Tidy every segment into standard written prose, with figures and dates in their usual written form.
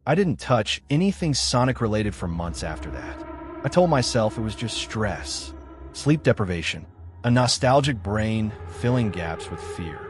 I didn't touch anything Sonic-related for months after that. I told myself it was just stress, sleep deprivation, a nostalgic brain filling gaps with fear.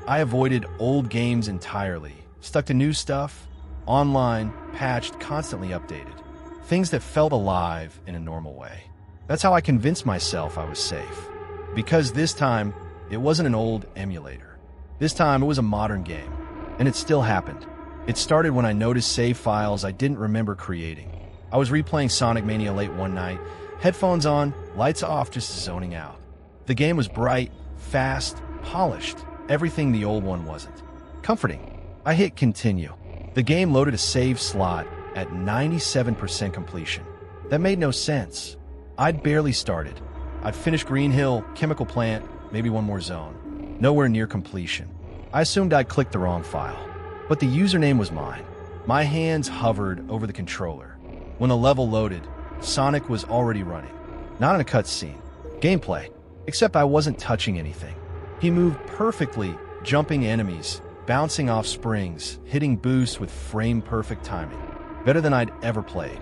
I avoided old games entirely, stuck to new stuff, online, patched, constantly updated. Things that felt alive in a normal way. That's how I convinced myself I was safe. Because this time, it wasn't an old emulator. This time, it was a modern game. And it still happened. It started when I noticed save files I didn't remember creating. I was replaying Sonic Mania late one night, headphones on, lights off, just zoning out. The game was bright, fast, polished, everything the old one wasn't. Comforting. I hit continue. The game loaded a save slot at 97% completion. That made no sense. I'd barely started. I'd finished Green Hill, Chemical Plant, maybe one more zone. Nowhere near completion. I assumed I'd clicked the wrong file. But the username was mine. My hands hovered over the controller. When the level loaded, Sonic was already running. Not in a cutscene. Gameplay. Except I wasn't touching anything. He moved perfectly, jumping enemies, bouncing off springs, hitting boosts with frame-perfect timing. Better than I'd ever played.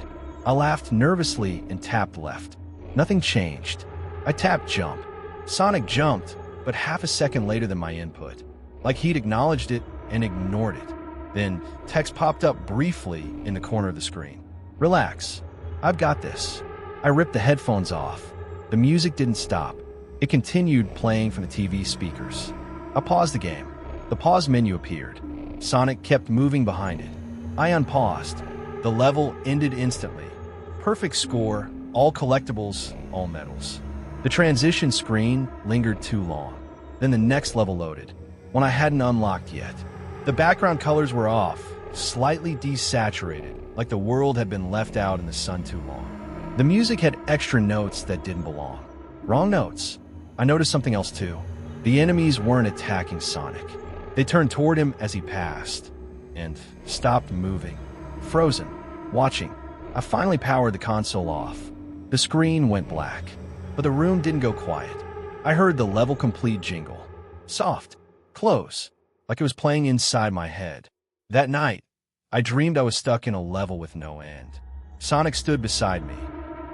I laughed nervously and tapped left. Nothing changed. I tapped jump. Sonic jumped, but half a second later than my input. Like he'd acknowledged it and ignored it. Then text popped up briefly in the corner of the screen. Relax. I've got this. I ripped the headphones off. The music didn't stop. It continued playing from the TV speakers. I paused the game. The pause menu appeared. Sonic kept moving behind it. I unpaused. The level ended instantly. Perfect score, all collectibles, all medals. The transition screen lingered too long. Then the next level loaded, one I hadn't unlocked yet. The background colors were off, slightly desaturated, like the world had been left out in the sun too long. The music had extra notes that didn't belong. Wrong notes. I noticed something else too. The enemies weren't attacking Sonic. They turned toward him as he passed, and stopped moving. Frozen. Watching. I finally powered the console off. The screen went black, but the room didn't go quiet. I heard the level complete jingle. Soft. Close. Like it was playing inside my head. That night, I dreamed I was stuck in a level with no end. Sonic stood beside me.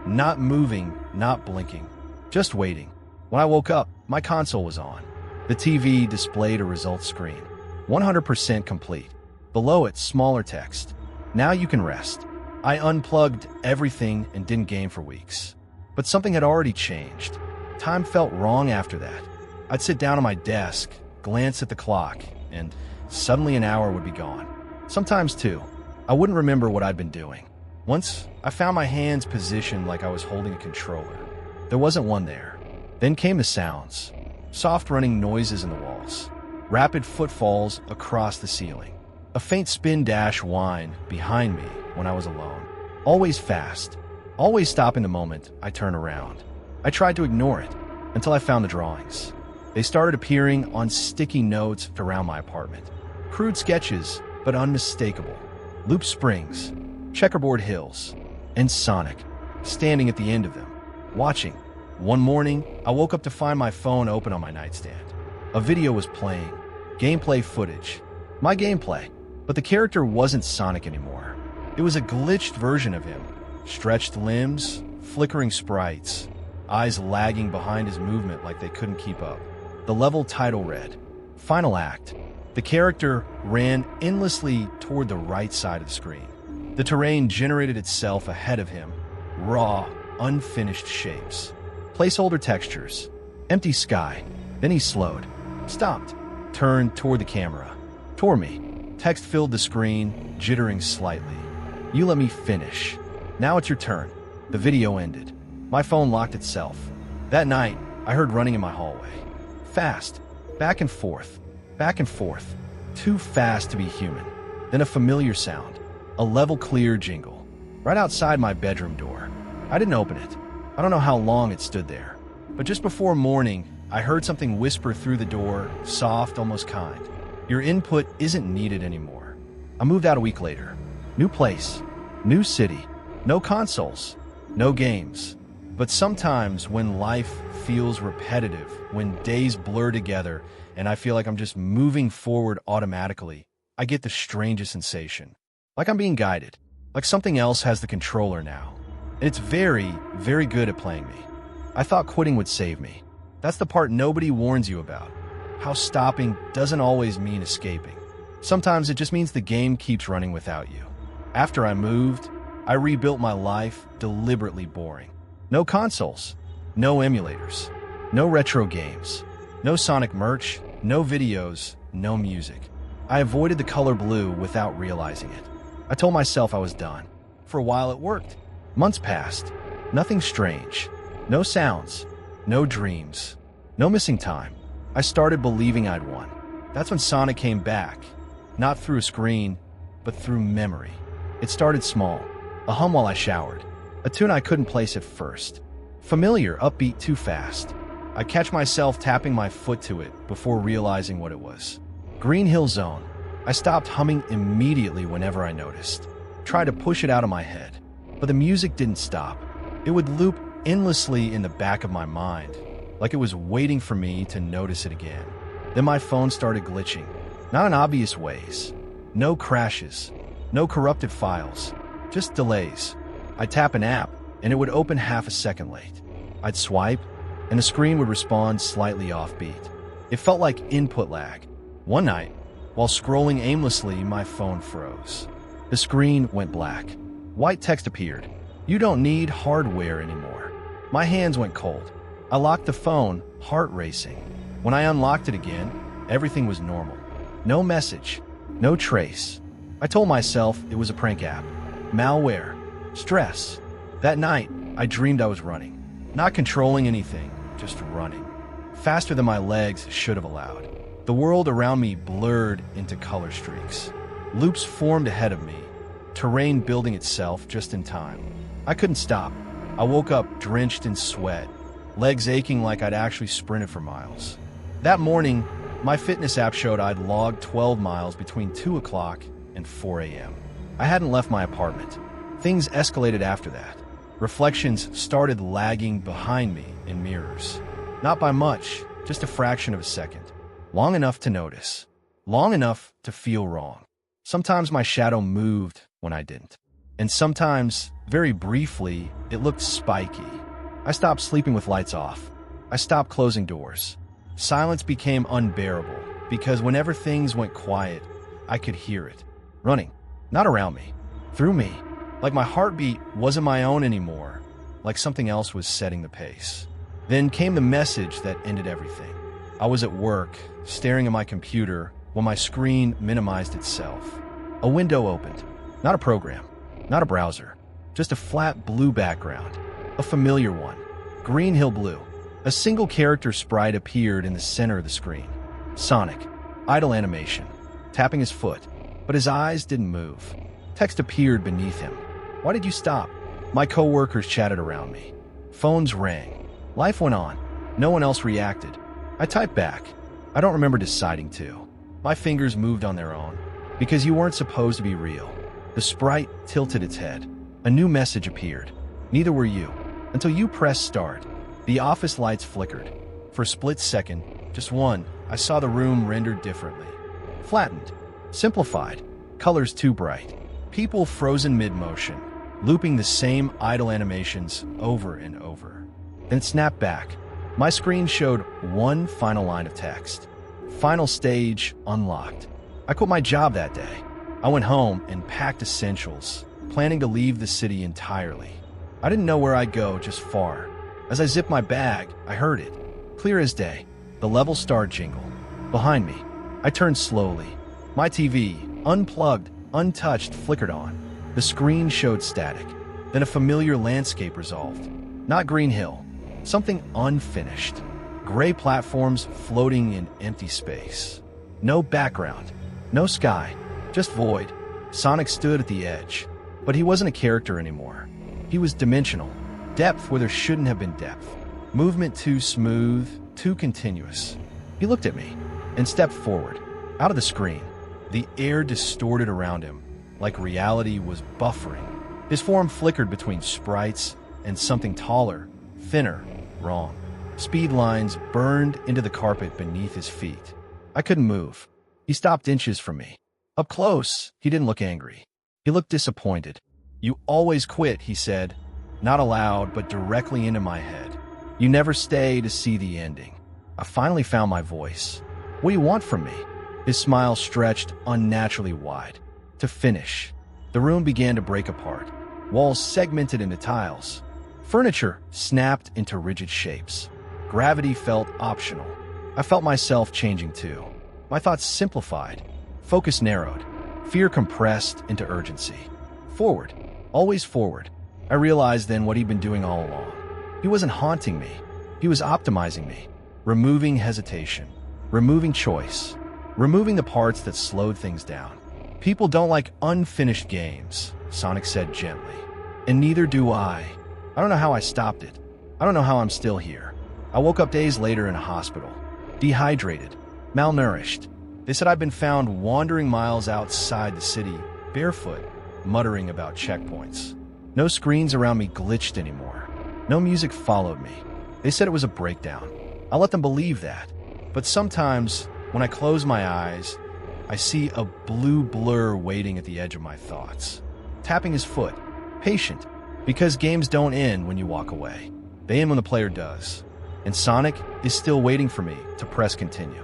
Not moving, not blinking. Just waiting. When I woke up, my console was on. The TV displayed a results screen. 100% complete. Below it, smaller text. Now you can rest. I unplugged everything and didn't game for weeks. But something had already changed. Time felt wrong after that. I'd sit down at my desk, glance at the clock, and suddenly an hour would be gone. Sometimes, too, I wouldn't remember what I'd been doing. Once, I found my hands positioned like I was holding a controller. There wasn't one there. Then came the sounds. Soft running noises in the walls. Rapid footfalls across the ceiling. A faint spin dash whine behind me when I was alone. Always fast. Always stopping the moment I turn around. I tried to ignore it until I found the drawings. They started appearing on sticky notes around my apartment. Crude sketches, but unmistakable. Loop springs, checkerboard hills, and Sonic, standing at the end of them, watching. One morning, I woke up to find my phone open on my nightstand. A video was playing. Gameplay footage. My gameplay. But the character wasn't Sonic anymore. It was a glitched version of him. Stretched limbs, flickering sprites, eyes lagging behind his movement like they couldn't keep up. The level title read, Final Act. The character ran endlessly toward the right side of the screen. The terrain generated itself ahead of him. Raw, unfinished shapes. Placeholder textures. Empty sky. Then he slowed. Stopped. Turned toward the camera. Toward me. Text filled the screen, jittering slightly. You let me finish. Now it's your turn. The video ended. My phone locked itself. That night, I heard running in my hallway. Fast. Back and forth. Back and forth. Too fast to be human. Then a familiar sound. A level clear jingle. Right outside my bedroom door. I didn't open it. I don't know how long it stood there. But just before morning, I heard something whisper through the door, soft, almost kind. Your input isn't needed anymore. I moved out a week later. New place. New city. No consoles. No games. But sometimes when life feels repetitive, when days blur together, and I feel like I'm just moving forward automatically, I get the strangest sensation. like I'm being guided, like something else has the controller now. And it's very, very good at playing me. I thought quitting would save me. That's the part nobody warns you about. How stopping doesn't always mean escaping. Sometimes it just means the game keeps running without you. After I moved, I rebuilt my life deliberately boring. No consoles, no emulators, no retro games, no Sonic merch, no videos, no music. I avoided the color blue without realizing it. I told myself I was done. For a while it worked. Months passed. Nothing strange. No sounds. No dreams. No missing time. I started believing I'd won. That's when Sonic came back. Not through a screen, but through memory. It started small. A hum while I showered. A tune I couldn't place at first. Familiar, upbeat too fast. I'd catch myself tapping my foot to it before realizing what it was. Green Hill Zone. I stopped humming immediately whenever I noticed. Tried to push it out of my head, but the music didn't stop. It would loop endlessly in the back of my mind, like it was waiting for me to notice it again. Then my phone started glitching, not in obvious ways. No crashes, no corrupted files, just delays. I'd tap an app, and it would open half a second late. I'd swipe, and the screen would respond slightly offbeat. It felt like input lag. One night, while scrolling aimlessly, my phone froze. The screen went black. White text appeared. You don't need hardware anymore. My hands went cold. I locked the phone, heart racing. When I unlocked it again, everything was normal. No message, no trace. I told myself it was a prank app. Malware, stress. That night, I dreamed I was running. Not controlling anything, just running. Faster than my legs should have allowed. The world around me blurred into color streaks. Loops formed ahead of me, terrain building itself just in time. I couldn't stop. I woke up drenched in sweat, legs aching like I'd actually sprinted for miles. That morning, my fitness app showed I'd logged 12 miles between 2 o'clock and 4 a.m. I hadn't left my apartment. Things escalated after that. Reflections started lagging behind me in mirrors. Not by much, just a fraction of a second. Long enough to notice. Long enough to feel wrong. Sometimes my shadow moved when I didn't. And sometimes, very briefly, it looked spiky. I stopped sleeping with lights off. I stopped closing doors. Silence became unbearable because whenever things went quiet, I could hear it. Running. Not around me. Through me. Like my heartbeat wasn't my own anymore. Like something else was setting the pace. Then came the message that ended everything. I was at work, staring at my computer, while my screen minimized itself. A window opened. Not a program. Not a browser. Just a flat blue background. A familiar one. Green Hill Blue. A single character sprite appeared in the center of the screen. Sonic. Idle animation. Tapping his foot. But his eyes didn't move. Text appeared beneath him. Why did you stop? My coworkers chatted around me. Phones rang. Life went on. No one else reacted. I typed back. I don't remember deciding to. My fingers moved on their own. Because you weren't supposed to be real. The sprite tilted its head. A new message appeared. Neither were you. Until you pressed start. The office lights flickered. For a split second, just one, I saw the room rendered differently. Flattened. Simplified. Colors too bright. People frozen mid-motion. Looping the same idle animations over and over. Then snapped back. My screen showed one final line of text. Final stage unlocked. I quit my job that day. I went home and packed essentials, planning to leave the city entirely. I didn't know where I'd go, just far. As I zipped my bag, I heard it. Clear as day. The level star jingle. Behind me. I turned slowly. My TV, unplugged, untouched, flickered on. The screen showed static. Then a familiar landscape resolved. Not Green Hill. Something unfinished. Gray platforms floating in empty space. No background. No sky. Just void. Sonic stood at the edge. But he wasn't a character anymore. He was dimensional. Depth where there shouldn't have been depth. Movement too smooth, too continuous. He looked at me and stepped forward. Out of the screen. The air distorted around him, like reality was buffering. His form flickered between sprites and something taller, thinner, wrong. Speed lines burned into the carpet beneath his feet. I couldn't move. He stopped inches from me. Up close, he didn't look angry. He looked disappointed. "You always quit," he said, not aloud, but directly into my head. "You never stay to see the ending." I finally found my voice. "What do you want from me?" His smile stretched unnaturally wide. "To finish." The room began to break apart. Walls segmented into tiles. Furniture snapped into rigid shapes. Gravity felt optional. I felt myself changing too. My thoughts simplified. Focus narrowed. Fear compressed into urgency. Forward. Always forward. I realized then what he'd been doing all along. He wasn't haunting me. He was optimizing me. Removing hesitation. Removing choice. Removing the parts that slowed things down. "People don't like unfinished games," Sonic said gently. "And neither do I. I don't know how I stopped it. I don't know how I'm still here." I woke up days later in a hospital. Dehydrated. Malnourished. They said I'd been found wandering miles outside the city, barefoot, muttering about checkpoints. No screens around me glitched anymore. No music followed me. They said it was a breakdown. I let them believe that. But sometimes, when I close my eyes, I see a blue blur waiting at the edge of my thoughts. Tapping his foot. Patient. Because games don't end when you walk away. They end when the player does. And Sonic is still waiting for me to press continue.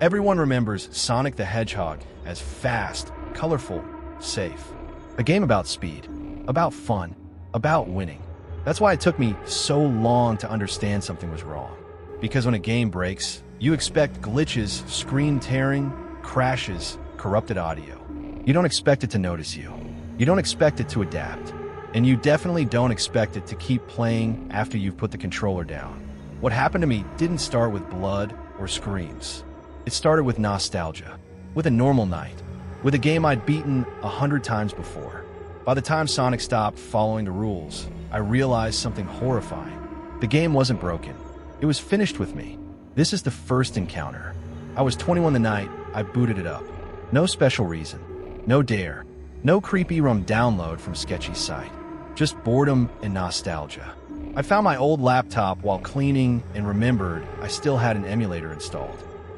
Everyone remembers Sonic the Hedgehog as fast, colorful, safe. A game about speed, about fun, about winning. That's why it took me so long to understand something was wrong. Because when a game breaks, you expect glitches, screen tearing, crashes, corrupted audio. You don't expect it to notice you. You don't expect it to adapt. And you definitely don't expect it to keep playing after you've put the controller down. What happened to me didn't start with blood or screams. It started with nostalgia, with a normal night, with a game I'd beaten 100 times before. By the time Sonic stopped following the rules, I realized something horrifying. The game wasn't broken. It was finished with me. This is the first encounter. I was 21 the night I booted it up. No special reason. No dare. No creepy ROM download from sketchy site. Just boredom and nostalgia. I found my old laptop while cleaning and remembered I still had an emulator installed.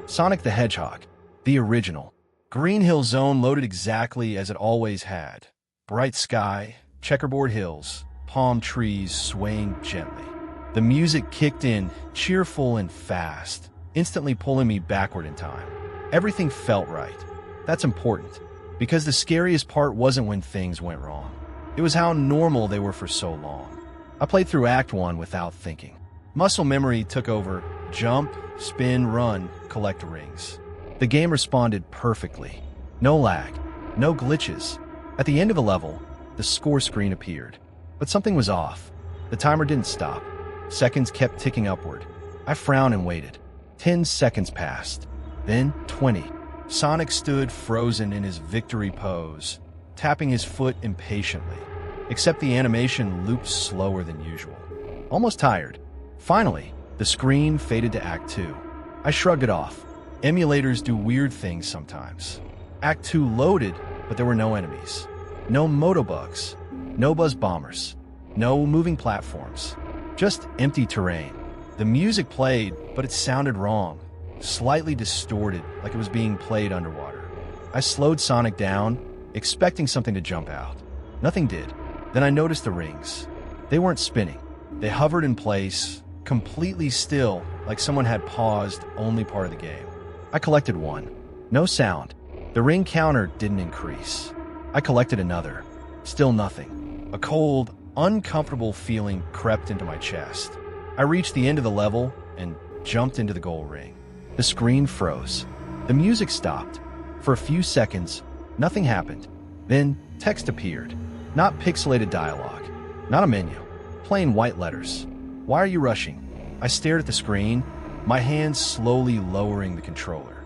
Sonic the Hedgehog, the original. Green Hill Zone loaded exactly as it always had. Bright sky, checkerboard hills, palm trees swaying gently. The music kicked in, cheerful and fast, instantly pulling me backward in time. Everything felt right. That's important, because the scariest part wasn't when things went wrong. It was how normal they were for so long. I played through Act 1 without thinking. Muscle memory took over. Jump, spin, run, collect rings. The game responded perfectly. No lag, no glitches. At the end of a level, the score screen appeared. But something was off. The timer didn't stop. Seconds kept ticking upward. I frowned and waited. 10 seconds passed. Then 20. Sonic stood frozen in his victory pose, tapping his foot impatiently. Except the animation looped slower than usual. Almost tired. Finally, the screen faded to Act 2. I shrugged it off. Emulators do weird things sometimes. Act 2 loaded, but there were no enemies. No motobugs. No buzz bombers. No moving platforms. Just empty terrain. The music played, but it sounded wrong. Slightly distorted, like it was being played underwater. I slowed Sonic down, expecting something to jump out. Nothing did. Then I noticed the rings. They weren't spinning. They hovered in place, completely still, like someone had paused only part of the game. I collected one. No sound. The ring counter didn't increase. I collected another. Still nothing. A cold, uncomfortable feeling crept into my chest. I reached the end of the level and jumped into the gold ring. The screen froze. The music stopped. For a few seconds, nothing happened. Then text appeared. Not pixelated dialogue. Not a menu. Plain white letters. "Why are you rushing?" I stared at the screen, my hands slowly lowering the controller.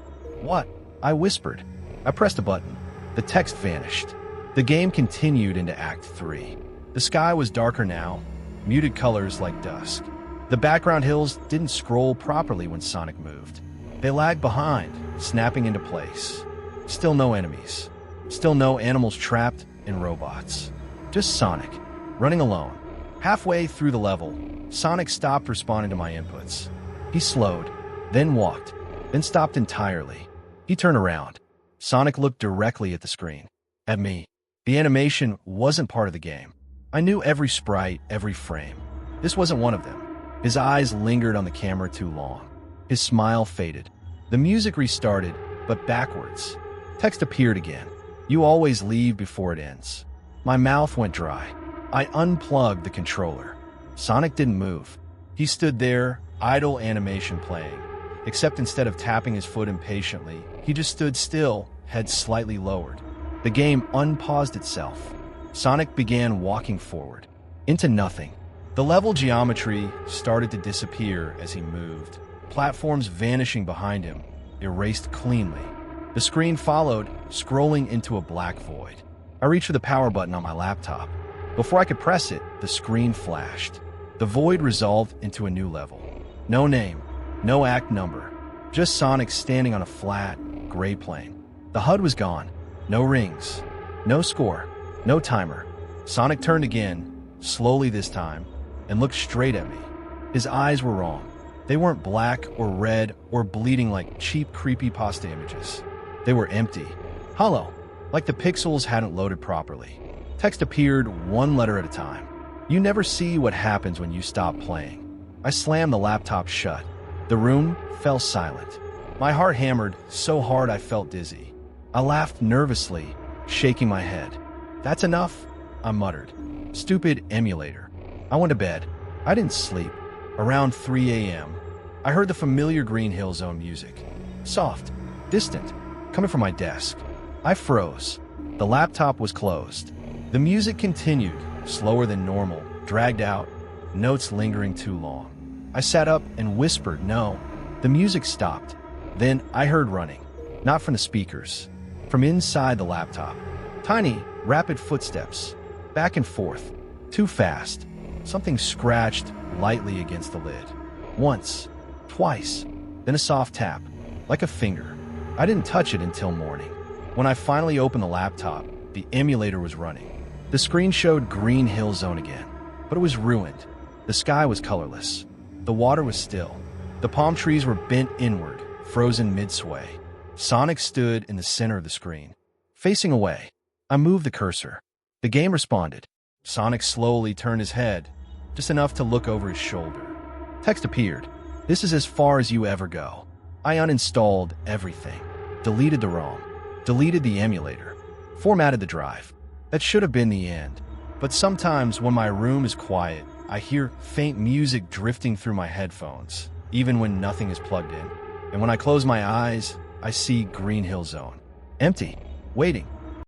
"What?" I whispered. I pressed a button. The text vanished. The game continued into Act 3. The sky was darker now, muted colors like dusk. The background hills didn't scroll properly when Sonic moved. They lagged behind, snapping into place. Still no enemies. Still no animals trapped in robots. Just Sonic, running alone. Halfway through the level, Sonic stopped responding to my inputs. He slowed, then walked, then stopped entirely. He turned around. Sonic looked directly at the screen. At me. The animation wasn't part of the game. I knew every sprite, every frame. This wasn't one of them. His eyes lingered on the camera too long. His smile faded. The music restarted, but backwards. Text appeared again. You always leave before it ends. My mouth went dry. I unplugged the controller. Sonic didn't move. He stood there, idle animation playing. Except instead of tapping his foot impatiently, he just stood still, head slightly lowered. The game unpaused itself. Sonic began walking forward, into nothing. The level geometry started to disappear as he moved, platforms vanishing behind him, erased cleanly. The screen followed, scrolling into a black void. I reached for the power button on my laptop. Before I could press it, the screen flashed. The void resolved into a new level. No name, no act number, just Sonic standing on a flat, gray plane. The HUD was gone. No rings, no score, no timer. Sonic turned again, slowly this time, and looked straight at me. His eyes were wrong. They weren't black or red or bleeding like cheap creepypasta images. They were empty, hollow, like the pixels hadn't loaded properly. Text appeared one letter at a time. You never see what happens when you stop playing. I slammed the laptop shut. The room fell silent. My heart hammered so hard I felt dizzy. I laughed nervously, shaking my head. That's enough, I muttered. Stupid emulator. I went to bed. I didn't sleep. Around 3 a.m., I heard the familiar Green Hill Zone music. Soft, distant, coming from my desk. I froze. The laptop was closed. The music continued, slower than normal, dragged out, notes lingering too long. I sat up and whispered no. The music stopped. Then I heard running, not from the speakers, from inside the laptop. Tiny, rapid footsteps, back and forth, too fast. Something scratched lightly against the lid. Once, twice, then a soft tap, like a finger. I didn't touch it until morning. When I finally opened the laptop, the emulator was running. The screen showed Green Hill Zone again, but it was ruined. The sky was colorless. The water was still. The palm trees were bent inward, frozen mid-sway. Sonic stood in the center of the screen, facing away. I moved the cursor. The game responded. Sonic slowly turned his head, just enough to look over his shoulder. Text appeared. This is as far as you ever go. I uninstalled everything, deleted the ROM, deleted the emulator, formatted the drive. That should have been the end. But sometimes when my room is quiet, I hear faint music drifting through my headphones, even when nothing is plugged in. And when I close my eyes, I see Green Hill Zone. Empty, waiting.